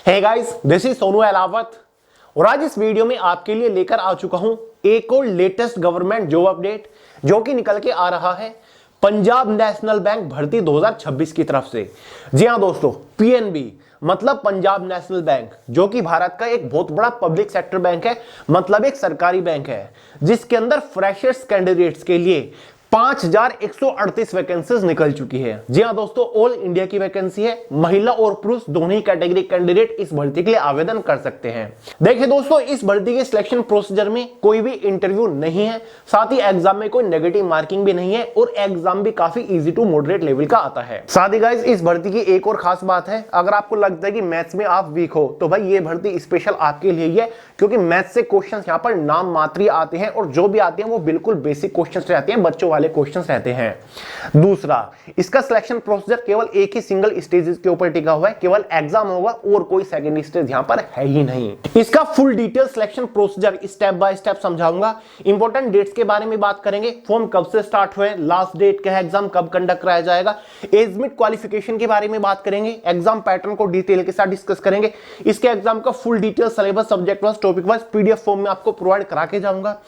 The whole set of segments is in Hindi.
Hey guys, this is Sonu Ahlawat और आज इस वीडियो में आपके लिए लेकर आ चुका हूं एक और लेटेस्ट गवर्नमेंट जॉब अपडेट जो कि निकल के आ रहा है पंजाब नेशनल बैंक भर्ती 2026 की तरफ से। जी हां दोस्तों, पीएनबी मतलब पंजाब नेशनल बैंक, जो कि भारत का एक बहुत बड़ा पब्लिक सेक्टर बैंक है, मतलब एक सरकारी बैंक है जिसके अंदर फ्रेशर्स कैंडिडेट्स के लिए 5138 वैकेंसीज निकल चुकी है। जी हां दोस्तों, ऑल इंडिया की वैकेंसी है। महिला और पुरुष दोनों ही कैटेगरी कैंडिडेट इस भर्ती के लिए आवेदन कर सकते हैं। देखिए दोस्तों, इस भर्ती के सिलेक्शन प्रोसीजर में कोई भी इंटरव्यू नहीं है, साथ ही एग्जाम में कोई नेगेटिव मार्किंग भी नहीं है और एग्जाम भी काफी इजी टू मॉडरेट लेवल का आता है। साथ ही गाइस, इस भर्ती की एक और खास बात है, अगर आपको लगता है कि मैथ्स में आप वीक हो तो भाई ये भर्ती स्पेशल आपके लिए ही है, क्योंकि मैथ्स से क्वेश्चन यहाँ पर नाम मात्र आते हैं और जो भी आते हैं वो बिल्कुल बेसिक क्वेश्चन रहते हैं, बच्चों वाले क्वेश्चंस रहते हैं। दूसरा, इसका सिलेक्शन प्रोसीजर केवल एक ही सिंगल स्टेज के ऊपर टिका हुआ है, केवल एग्जाम होगा और कोई सेकंड स्टेज यहां पर है ही नहीं। इसका full detail selection procedure step by step समझाऊंगा। इंपॉर्टेंट डेट्स के बारे में बात करेंगे, फॉर्म कब से स्टार्ट हुए, लास्ट डेट क्या है, एग्जाम कब कंडक्ट कराया जाएगा, एज मिड क्वालिफिकेशन के बारे में बात करेंगे, एग्जाम पैटर्न को डिटेल के साथ डिस्कस करेंगे। इसके एग्जाम का full detail syllabus, subject wise, topic wise PDF form में आपको प्रोवाइड करा के जाऊंगा।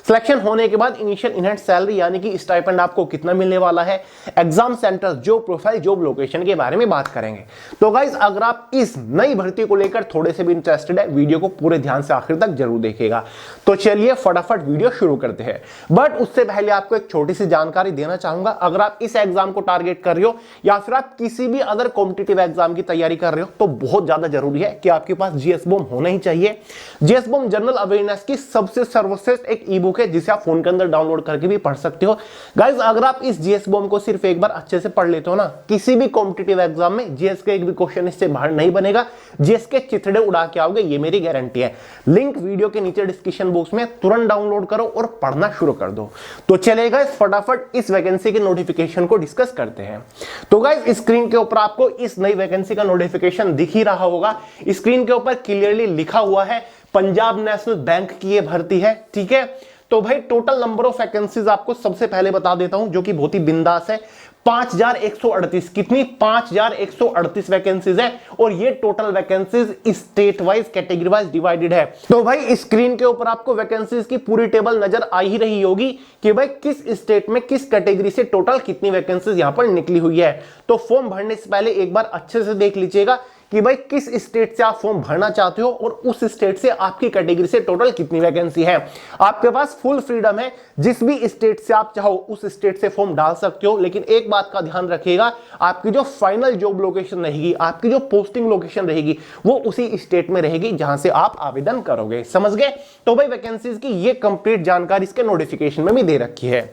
सिलेक्शन होने के बाद इनिशियल इन हैंड सैलरी यानी कि स्टाइपेंड आपको कितना मिलने वाला है, exam centre, job profile, job location के बारे में बात करेंगे। तो गाइस, अगर आप इस नई भर्ती को लेकर थोड़े से भी इंटरेस्टेड है, वीडियो को पूरे ध्यान से आखिर तक जरूर देखिएगा। तो चलिए फटाफट वीडियो शुरू करते हैं। बट उससे पहले आपको एक छोटी सी जानकारी देना चाहूंगा। अगर आप इस एग्जाम को टारगेट कर रहे हो या फिर आप किसी भी अदर कॉम्पिटिटिव एग्जाम की तैयारी कर रहे हो, तो बहुत ज्यादा जरूरी है कि आपके पास जीएस बॉम होना ही चाहिए। जीएस बॉम जनरल अवेयरनेस की सबसे सर्वश्रेष्ठ एक ई बुक है जिसे आप फोन के अंदर डाउनलोड करके भी पढ़ सकते हो। गाइस, अगर आप इस जीएस बॉम को सिर्फ एक बार अच्छे से पढ़ लेते हो ना, किसी भी कॉम्पिटिटिव एग्जाम में जीएस का एक भी क्वेश्चन इससे बाहर नहीं बनेगा। जीएस के चिथड़े उड़ा के आओगे, ये मेरी गारंटी है। लिंक वीडियो के नीचे डिस्क्रिप्शन बॉक्स में, तुरंत डाउनलोड करो और पढ़ना शुरू कर दो। तो चलिए गाइस, फटाफट इस वैकेंसी के नोटिफिकेशन को डिस्कस करते हैं। तो गाइस, स्क्रीन के ऊपर आपको इस नई वैकेंसी का नोटिफिकेशन दिख ही रहा होगा। स्क्रीन के ऊपर क्लियरली लिखा हुआ है पंजाब नेशनल बैंक की ये भर्ती है, ठीक है। तो भाई, टोटल नंबर ऑफ वैकेंसीज आपको सबसे पहले बता देता हूं, जो कि बहुत ही बिंदास है। 5138, कितनी? 5138 वैकेंसीज है और ये total vacancies state wise, category wise divided है। तो भाई, स्क्रीन के ऊपर आपको वैकेंसीज की पूरी टेबल नजर आ ही रही होगी कि भाई किस स्टेट में किस कैटेगरी से टोटल कितनी वैकेंसीज यहां पर निकली हुई है। तो फॉर्म भरने से पहले एक बार अच्छे से देख लीजिएगा कि भाई किस स्टेट से आप फॉर्म भरना चाहते हो और उस स्टेट से आपकी कैटेगरी से टोटल कितनी वैकेंसी है। आपके पास फुल फ्रीडम है, जिस भी स्टेट से आप चाहो उस स्टेट से फॉर्म डाल सकते हो, लेकिन एक बात का ध्यान रखिएगा, आपकी जो फाइनल जॉब लोकेशन रहेगी, आपकी जो पोस्टिंग लोकेशन रहेगी, वो उसी स्टेट में रहेगी जहां से आप आवेदन करोगे। समझ गए? तो भाई, वैकेंसीज की ये कंप्लीट जानकारी इसके नोटिफिकेशन में भी दे रखी है।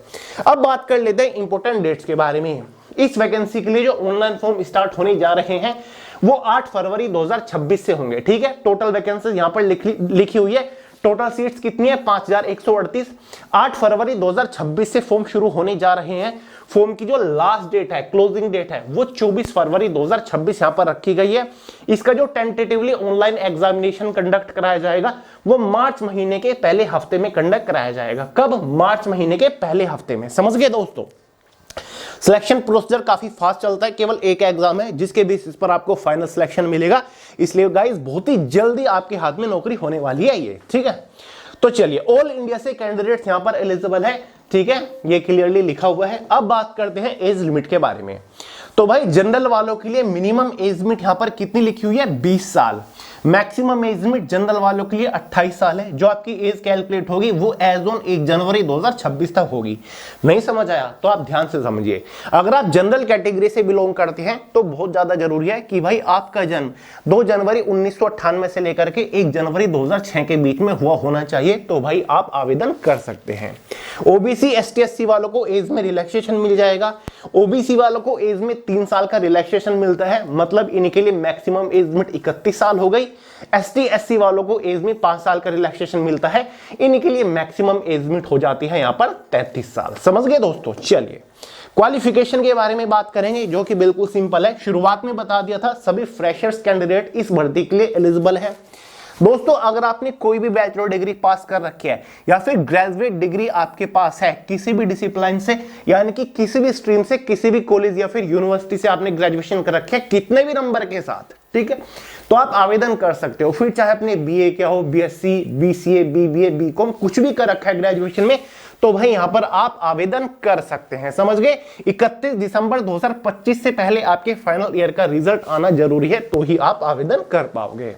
अब बात कर लेते हैं इंपॉर्टेंट डेट्स के बारे में। इस वैकेंसी के लिए जो ऑनलाइन फॉर्म स्टार्ट होने जा रहे हैं वो 8 फरवरी 2026 से होंगे, ठीक है। टोटल वैकेंसी यहां पर लिखी हुई है। टोटल सीट्स कितनी है? 5138। 8 फरवरी 2026 से फॉर्म शुरू होने जा रहे हैं। फॉर्म की जो लास्ट डेट है, क्लोजिंग डेट है, वो 24 फरवरी 2026 यहां पर रखी गई है। इसका जो टेंटेटिवली ऑनलाइन एग्जामिनेशन कंडक्ट कराया जाएगा वो मार्च महीने के पहले हफ्ते में कंडक्ट कराया जाएगा। कब? मार्च महीने के पहले हफ्ते में। समझ गए दोस्तों? सिलेक्शन प्रोसीजर काफी फास्ट चलता है, केवल एक एग्जाम है जिसके बेसिस पर आपको फाइनल सिलेक्शन मिलेगा। इसलिए गाइस, बहुत ही जल्दी आपके हाथ में नौकरी होने वाली है ये, ठीक है। तो चलिए, ऑल इंडिया से कैंडिडेट्स यहां पर एलिजिबल है, ठीक है, ये क्लियरली लिखा हुआ है। अब बात करते हैं एज लिमिट के बारे में। तो भाई, जनरल वालों के लिए मिनिमम एज लिमिट यहां पर कितनी लिखी हुई है? 20 साल। मैक्सिमम एज लिमिट जनरल वालों के लिए 28 साल है। जो आपकी एज कैलकुलेट होगी वो एज ऑन 1 जनवरी 2026 तक होगी। नहीं समझ आया तो आप ध्यान से समझिए। अगर आप जनरल कैटेगरी से बिलोंग करते हैं तो बहुत ज्यादा जरूरी है कि भाई आपका जन्म 2 जनवरी 1998 से लेकर के 1 जनवरी 2006 के बीच में हुआ होना चाहिए, तो भाई आप आवेदन कर सकते हैं। ओबीसी, एसटी, एससी वालों को एज में रिलैक्सेशन मिल जाएगा। ओबीसी वालों को एज में 3 साल का रिलैक्सेशन मिलता है, मतलब इनके लिए मैक्सिमम एज लिमिट 31 साल हो गई। एसटी, एससी वालों को एज में 5 साल का रिलैक्सेशन मिलता है, इनके लिए मैक्सिमम एज लिमिट हो जाती है यहां पर 33 साल। समझ गए दोस्तों? चलिए, क्वालिफिकेशन के बारे में बात करेंगे, जो कि बिल्कुल सिंपल है। शुरुआत में बता दिया था, सभी फ्रेशर्स कैंडिडेट इस भर्ती के लिए एलिजिबल है। दोस्तों अगर आपने कोई भी बैचलर डिग्री पास कर रखी है या फिर ग्रेजुएट डिग्री आपके पास है किसी भी डिसिप्लिन से, यानी कि किसी भी स्ट्रीम से, किसी भी कॉलेज या फिर यूनिवर्सिटी से आपने ग्रेजुएशन कर रखी है कितने भी नंबर के साथ, ठीक है, तो आप आवेदन कर सकते हो। फिर चाहे अपने बीए क्या हो, बीएससी, बीसीए, बीबीए, बीकॉम कुछ भी कर रखा है ग्रेजुएशन में, तो भाई यहां पर आप आवेदन कर सकते हैं। समझ गए? 31 दिसंबर 2025 से पहले आपके फाइनल ईयर का रिजल्ट आना जरूरी है, तो ही आप आवेदन कर पाओगे।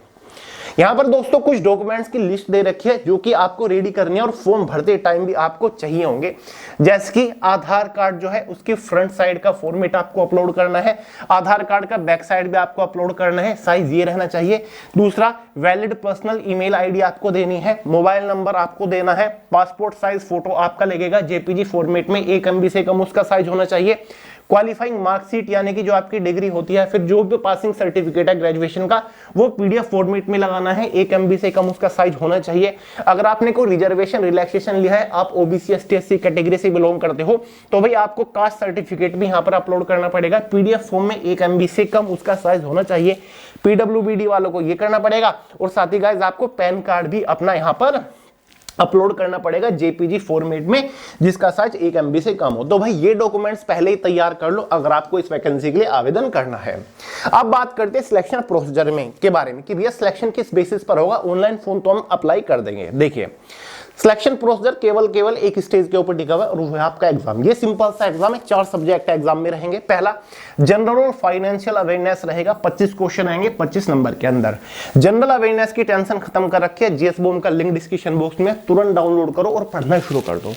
यहां पर दोस्तों कुछ डॉक्यूमेंट्स की लिस्ट दे रखी है जो कि आपको रेडी करनी है और फॉर्म भरते टाइम भी आपको चाहिए होंगे, जैसे कि आधार कार्ड जो है उसकी फ्रंट साइड का फॉर्मेट आपको अपलोड करना है, आधार कार्ड का बैक साइड भी आपको अपलोड करना है, साइज ये रहना चाहिए। दूसरा, वैलिड पर्सनल ईमेल आईडी आपको देनी है, मोबाइल नंबर आपको देना है, पासपोर्ट साइज फोटो आपका लगेगा जेपीजी फॉर्मेट में, 1 MB से कम उसका साइज होना चाहिए। क्वालिफाइंग मार्कशीट यानी कि जो आपकी डिग्री होती है, फिर जो भी पासिंग सर्टिफिकेट है ग्रेजुएशन का, वो पीडीएफ फॉर्मेट में लगाना है, 1 MB से कम उसका साइज होना चाहिए। अगर आपने कोई रिजर्वेशन रिलैक्सेशन लिया है, आप ओबीसी एसटी एससी कैटेगरी से बिलोंग करते हो, तो भाई आपको कास्ट सर्टिफिकेट भी यहाँ पर अपलोड करना पड़ेगा, पीडीएफ फॉर्म में 1 MB से कम उसका साइज होना चाहिए। पीडब्ल्यूबीडी वालों को ये करना पड़ेगा, और साथ ही गाइस आपको पैन कार्ड भी अपना यहाँ पर अपलोड करना पड़ेगा जेपीजी फॉर्मेट में, जिसका साइज 1 MB से कम हो। तो भाई ये डॉक्यूमेंट्स पहले ही तैयार कर लो अगर आपको इस वैकेंसी के लिए आवेदन करना है। अब बात करते हैं सिलेक्शन प्रोसीजर में के बारे में कि भैया सिलेक्शन किस बेसिस पर होगा। ऑनलाइन फॉर्म तो हम अप्लाई कर देंगे। देखिए सिलेक्शन प्रोसीजर केवल एक स्टेज के ऊपर टिका हुआ है और वो है आपका एग्जाम। ये सिंपल सा एग्जाम है, 4 सब्जेक्ट एग्जाम में रहेंगे। पहला जनरल और फाइनेंशियल अवेयरनेस रहेगा, 25 क्वेश्चन आएंगे 25 नंबर के अंदर। जनरल अवेयरनेस की टेंशन खत्म कर रखी है, जीएस बॉम का लिंक डिस्क्रिप्शन बॉक्स में, तुरंत डाउनलोड करो और पढ़ना शुरू कर दो।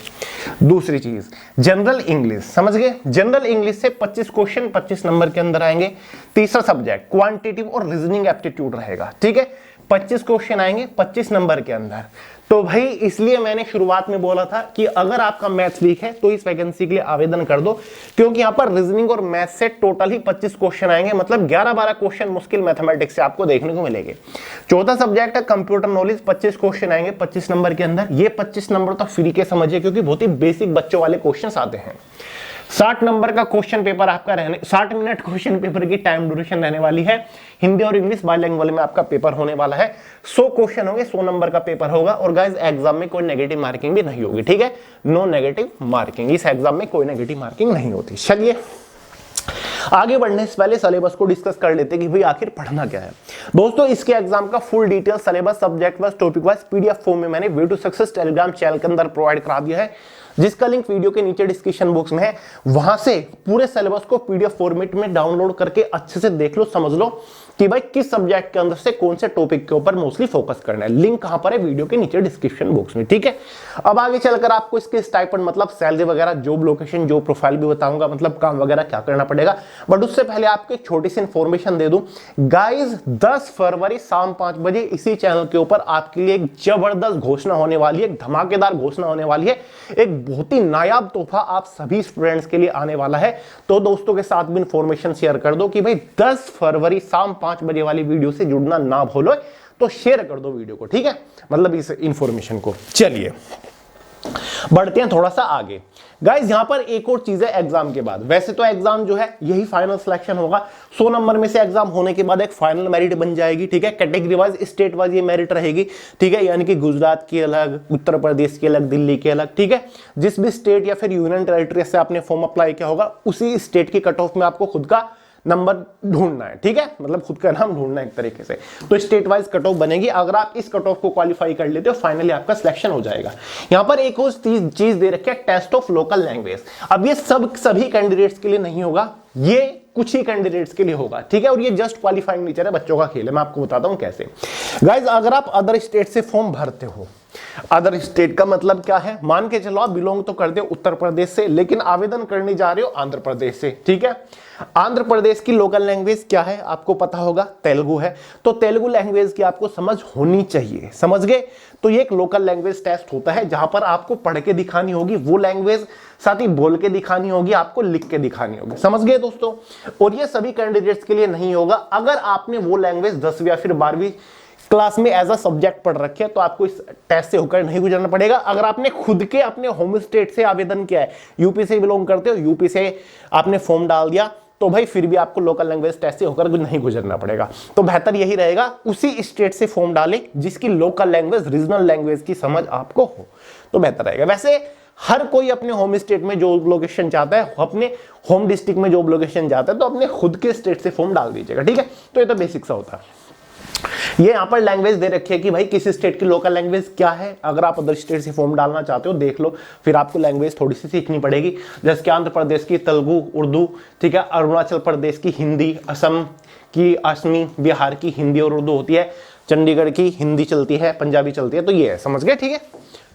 दूसरी चीज जनरल इंग्लिश, समझ गए? जनरल इंग्लिश से 25 क्वेश्चन 25 नंबर के अंदर आएंगे। तीसरा सब्जेक्ट क्वांटिटेटिव और रीजनिंग एप्टीट्यूड रहेगा, ठीक है, 25 क्वेश्चन आएंगे 25 नंबर के अंदर। तो भाई इसलिए मैंने शुरुआत में बोला था कि अगर आपका मैथ्स वीक है तो इस वैकेंसी के लिए आवेदन कर दो, क्योंकि यहां पर रीजनिंग और मैथ्स से टोटल ही 25 क्वेश्चन आएंगे, मतलब 11-12 क्वेश्चन मुश्किल मैथमेटिक्स से आपको देखने को मिलेंगे। चौथा सब्जेक्ट है कंप्यूटर नॉलेज, 25 क्वेश्चन आएंगे 25 नंबर के अंदर। ये 25 नंबर तो फ्री के समझिए, क्योंकि बहुत ही बेसिक बच्चों वाले क्वेश्चन आते हैं। 60 नंबर का क्वेश्चन पेपर आपका रहने, 60 मिनट क्वेश्चन पेपर की टाइम ड्यूरेशन रहने वाली है। हिंदी और इंग्लिश बाइलिंगुअल में आपका पेपर होने वाला है। 100 क्वेश्चन होंगे, 100 नंबर का पेपर होगा। और गाइस एग्जाम में कोई नेगेटिव मार्किंग भी नहीं होगी, ठीक है, नो नेगेटिव मार्किंग। इस एग्जाम में कोई नेगेटिव मार्किंग नहीं होती। चलिए आगे बढ़ने से पहले सिलेबस को डिस्कस कर लेते हैं कि भाई आखिर पढ़ना क्या है। दोस्तों इसके एग्जाम का full detail syllabus subject wise topic wise PDF form में मैंने way to success Telegram channel के अंदर प्रोवाइड करा दिया है, जिसका लिंक वीडियो के नीचे डिस्क्रिप्शन बॉक्स में है। वहां से पूरे सिलेबस को पीडीएफ फॉर्मेट में डाउनलोड करके अच्छे से देख लो, समझ लो कि भाई किस सब्जेक्ट के अंदर से कौन से टॉपिक के ऊपर मोस्टली फोकस करना है। लिंक कहां पर है? वीडियो के नीचे डिस्क्रिप्शन बॉक्स में, ठीक है। अब आगे चलकर आपको इसके स्टाइपेंड मतलब सैलरी वगैरह, जॉब लोकेशन, जॉब प्रोफाइल भी बताऊंगा, मतलब काम वगैरह क्या करना पड़ेगा। बट उससे पहले आपको एक छोटी सी इंफॉर्मेशन दे दूं गाइस, 10 फरवरी शाम 5 बजे इसी चैनल के ऊपर आपके लिए एक जबरदस्त घोषणा होने वाली है, एक धमाकेदार घोषणा होने वाली है, एक बहुत ही नायाब तोहफा आप सभी स्टूडेंट्स के लिए आने वाला है। तो दोस्तों के साथ भी इंफॉर्मेशन शेयर कर दो कि भाई 10 फरवरी शाम 5 बजे वाली वीडियो से जुड़ना ना भूलो, तो शेयर कर दो वीडियो को, ठीक है, मतलब इस इंफॉर्मेशन को। चलिए बढ़ते हैं थोड़ा सा आगे। गाइस यहां पर एक और चीज है एग्जाम के बाद। वैसे तो एग्जाम जो है यही फाइनल सिलेक्शन होगा, 100 नंबर में से एग्जाम होने के बाद एक फाइनल मेरिट बन जाएगी, ठीक है। कैटेगरी वाइज स्टेट वाइज ये मेरिट रहेगी, ठीक है, यानी कि गुजरात की अलग, उत्तर प्रदेश की अलग, दिल्ली की अलग, ठीक है। जिस भी स्टेट या फिर यूनियन टेरिटरी से आपने फॉर्म अप्लाई किया होगा उसी स्टेट की कट ऑफ में आपको खुद का नंबर ढूंढना है, ठीक है, मतलब खुद का नाम ढूंढना है एक तरीके से। तो स्टेट वाइज कट ऑफ बनेगी, अगर आप इस कट ऑफ को क्वालिफाई कर लेते हो फाइनली आपका सिलेक्शन हो जाएगा। यहां पर एक और चीज दे रखी है, टेस्ट ऑफ लोकल लैंग्वेज। अब ये सभी कैंडिडेट्स के लिए नहीं होगा, ये कुछ ही कैंडिडेट्स के लिए होगा, ठीक है, और ये जस्ट क्वालिफाइंग नेचर है, बच्चों का खेल है। मैं आपको बताता हूं कैसे। गाइज अगर आप अदर स्टेट से फॉर्म भरते हो, अदर स्टेट का मतलब क्या है, मान के चलो आप बिलोंग तो करते हो उत्तर प्रदेश से, लेकिन आवेदन करने जा रहे हो आंध्र प्रदेश से, ठीक है। आंध्र प्रदेश की लोकल लैंग्वेज क्या है आपको पता होगा, तेलुगु है। तो तेलुगु लैंग्वेज की आपको समझ होनी चाहिए, समझ गए। तो ये एक लोकल लैंग्वेज टेस्ट होता है जहां पर आपको पढ़ के दिखानी होगी वो लैंग्वेज, साथ ही बोल के दिखानी होगी, आपको लिख के दिखानी होगी, समझ गए दोस्तों। और ये सभी कैंडिडेट्स के लिए नहीं होगा। अगर आपने वो लैंग्वेज 10वीं या फिर 12वीं क्लास में एज अ सब्जेक्ट पढ़ रखे है तो आपको इस टेस्ट से होकर नहीं गुजरना पड़ेगा। अगर आपने खुद के अपने होम स्टेट से आवेदन किया है, यूपी से बिलोंग करते हो, यूपी से आपने फॉर्म डाल दिया, तो भाई फिर भी आपको लोकल लैंग्वेज टेस्ट से होकर नहीं गुजरना पड़ेगा। तो बेहतर यही रहेगा उसी स्टेट से फॉर्म डालें जिसकी लोकल लैंग्वेज, रीजनल लैंग्वेज की समझ आपको हो, तो बेहतर रहेगा। वैसे हर कोई अपने होम स्टेट में जॉब लोकेशन चाहता है, अपने होम डिस्ट्रिक्ट में जॉब लोकेशन चाहता है, तो अपने खुद के स्टेट से फॉर्म डाल दीजिएगा, ठीक है। तो ये तो बेसिक सा होता है। ये यहां पर लैंग्वेज दे रखी है कि भाई किस स्टेट की लोकल लैंग्वेज क्या है। अगर आप अदर स्टेट से फॉर्म डालना चाहते हो देख लो, फिर आपको लैंग्वेज थोड़ी सी सीखनी पड़ेगी। जैसे कि आंध्र प्रदेश की तेलुगु, उर्दू, ठीक है, अरुणाचल प्रदेश की हिंदी, असम की असमी, बिहार की हिंदी और उर्दू होती है, चंडीगढ़ की हिंदी चलती है, पंजाबी चलती है। तो ये है, समझ गए, ठीक है।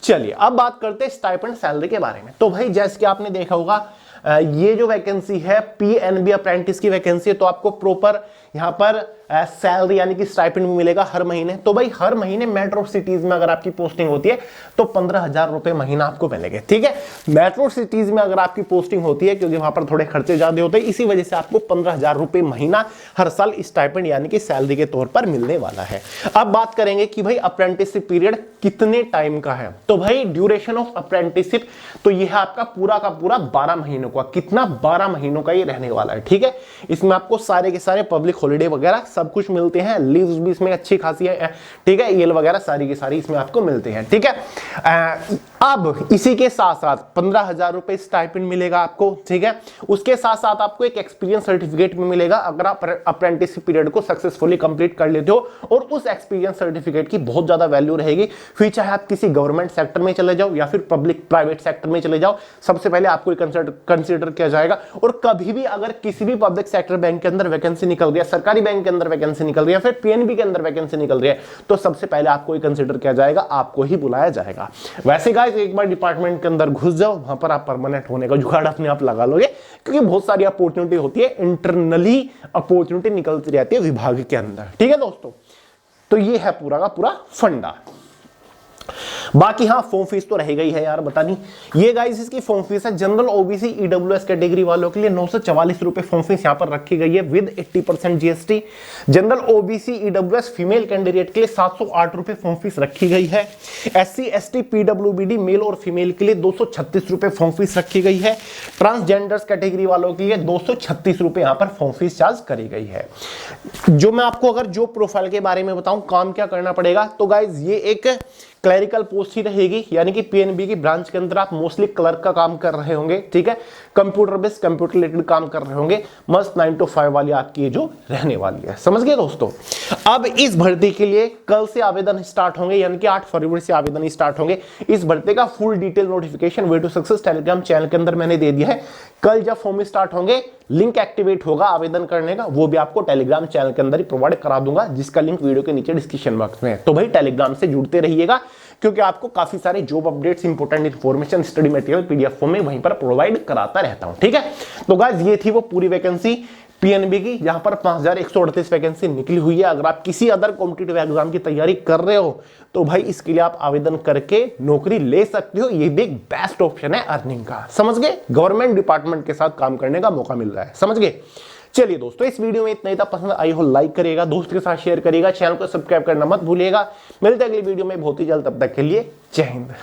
चलिए अब बात करते हैं स्टाइपेंड सैलरी के बारे में। तो भाई जैसे कि आपने देखा होगा ये जो वैकेंसी है पीएनबी अप्रेंटिस की वैकेंसी है, तो आपको प्रॉपर यहां पर सैलरी यानी कि स्टाइपेंड भी मिलेगा हर महीने। तो भाई हर महीने मेट्रो सिटीज में अगर आपकी पोस्टिंग होती है तो 15,000 रुपए महीना आपको मिलेंगे, ठीक है। मेट्रो सिटीज में अगर आपकी पोस्टिंग होती है, क्योंकि वहां पर थोड़े खर्चे ज्यादा होते हैं, इसी वजह से आपको 15,000 रुपए महीना हर साल स्टाइपेंड यानी कि सैलरी के तौर पर मिलने वाला है। अब बात करेंगे कि भाई अप्रेंटिसशिप पीरियड कितने टाइम का है। तो भाई ड्यूरेशन ऑफ अप्रेंटिसशिप तो यह है आपका पूरा का पूरा 12 महीनों का। कितना? 12 महीनों का ये रहने वाला है, ठीक है। इसमें आपको सारे के सारे पब्लिक हॉलिडे वगैरह सब कुछ मिलते हैं, लीव्स भी इसमें अच्छी खासी है, ठीक है, ईएल वगैरह सारी की सारी इसमें आपको मिलते हैं, ठीक है। अब इसी के साथ साथ 15,000 रुपए स्टाइपेंड मिलेगा आपको, ठीक है। उसके साथ साथ आपको एक एक्सपीरियंस सर्टिफिकेट भी मिलेगा अगर आप अप्रेंटिसशिप पीरियड को सक्सेसफुली कंप्लीट कर लेते हो, और उस एक्सपीरियंस सर्टिफिकेट की बहुत ज्यादा वैल्यू रहेगी। फिर चाहे आप किसी गवर्नमेंट सेक्टर में चले जाओ या फिर पब्लिक प्राइवेट सेक्टर में चले जाओ, सबसे पहले आपको कंसिडर किया जाएगा। और कभी भी अगर किसी भी पब्लिक सेक्टर बैंक के अंदर वैकेंसी निकल रही है, सरकारी बैंक के अंदर वैकेंसी निकल रही है, फिर पीएनबी के अंदर वैकेंसी निकल रही है, तो सबसे पहले आपको ही कंसिडर किया जाएगा, आपको ही बुलाया जाएगा। वैसे गाइस एक बार डिपार्टमेंट के अंदर घुस जाओ, वहां पर आप परमानेंट होने का जुगाड़ अपने आप लगा लोगे, क्योंकि बहुत सारी अपॉर्चुनिटी होती है, इंटरनली अपॉर्चुनिटी निकलती रहती है विभाग के अंदर, ठीक है दोस्तों। तो ये है पूरा का पूरा फंडा। बाकी हाँ फॉर्म फीस तो रहेगा ही है यार, बता नहीं। ये गाइस इसकी फॉर्म फीस है जनरल ओबीसी ईडब्ल्यूएस कैटेगरी वालों के लिए 944 रुपए फॉर्म फीस यहां पर रखी गई है with 80% GST. General OBC EWS female candidate के लिए 708 रुपए फॉर्म फीस रखी गई है। एससी एसटी पीडब्ल्यूबीडी मेल और फीमेल के लिए 236 रुपए फॉर्म फीस रखी गई है। ट्रांसजेंडर्स कैटेगरी वालों के लिए 236 रुपए यहां पर फॉर्म फीस चार्ज करी गई है। जो मैं आपको अगर जॉब प्रोफाइल के बारे में बताऊं, काम क्या करना पड़ेगा, तो गाइज ये एक क्लरिकल पोस्ट ही रहेगी, यानी कि पीएनबी की ब्रांच के अंदर आप मोस्टली क्लर्क का काम कर रहे होंगे, ठीक है। कंप्यूटर बेस्ड कंप्यूटर रिलेटेड काम कर रहे होंगे, मस्त 9 to 5 वाली आपकी ये जो रहने वाली है, समझ गए दोस्तों। अब इस भर्ती के लिए कल से आवेदन स्टार्ट होंगे, यानी कि 8 फरवरी से आवेदन स्टार्ट होंगे। इस भर्ती का full detail notification way to success Telegram channel के अंदर मैंने दे दिया है। कल जब फॉर्म स्टार्ट होंगे लिंक एक्टिवेट होगा आवेदन करने का, वो भी आपको टेलीग्राम चैनल के अंदर ही प्रोवाइड करा दूंगा, जिसका लिंक वीडियो के नीचे डिस्क्रिप्शन बॉक्स में है। तो भाई टेलीग्राम से जुड़ते रहिएगा, क्योंकि आपको काफी सारे job updates, important information, study material PDF form में वहीं पर प्रोवाइड कराता रहता हूं, ठीक है। तो गाइस ये थी वो पूरी वैकेंसी पीएनबी की, जहां पर 5138 वैकेंसी निकली हुई है। अगर आप किसी अदर कॉम्पिटिटिव एग्जाम की तैयारी कर रहे हो तो भाई इसके लिए आप आवेदन करके नौकरी ले सकते हो। ये भी एक बेस्ट ऑप्शन है अर्निंग का, समझ गए। गवर्नमेंट डिपार्टमेंट के साथ काम करने का मौका मिल रहा है, समझ गए। चलिए दोस्तों इस वीडियो में इतना ही था, पसंद आई हो लाइक करिएगा, दोस्त के साथ शेयर करिएगा, चैनल को सब्सक्राइब करना मत भूलिएगा। मिलते हैं अगली वीडियो में बहुत ही जल्द, तब तक के लिए जय हिंद।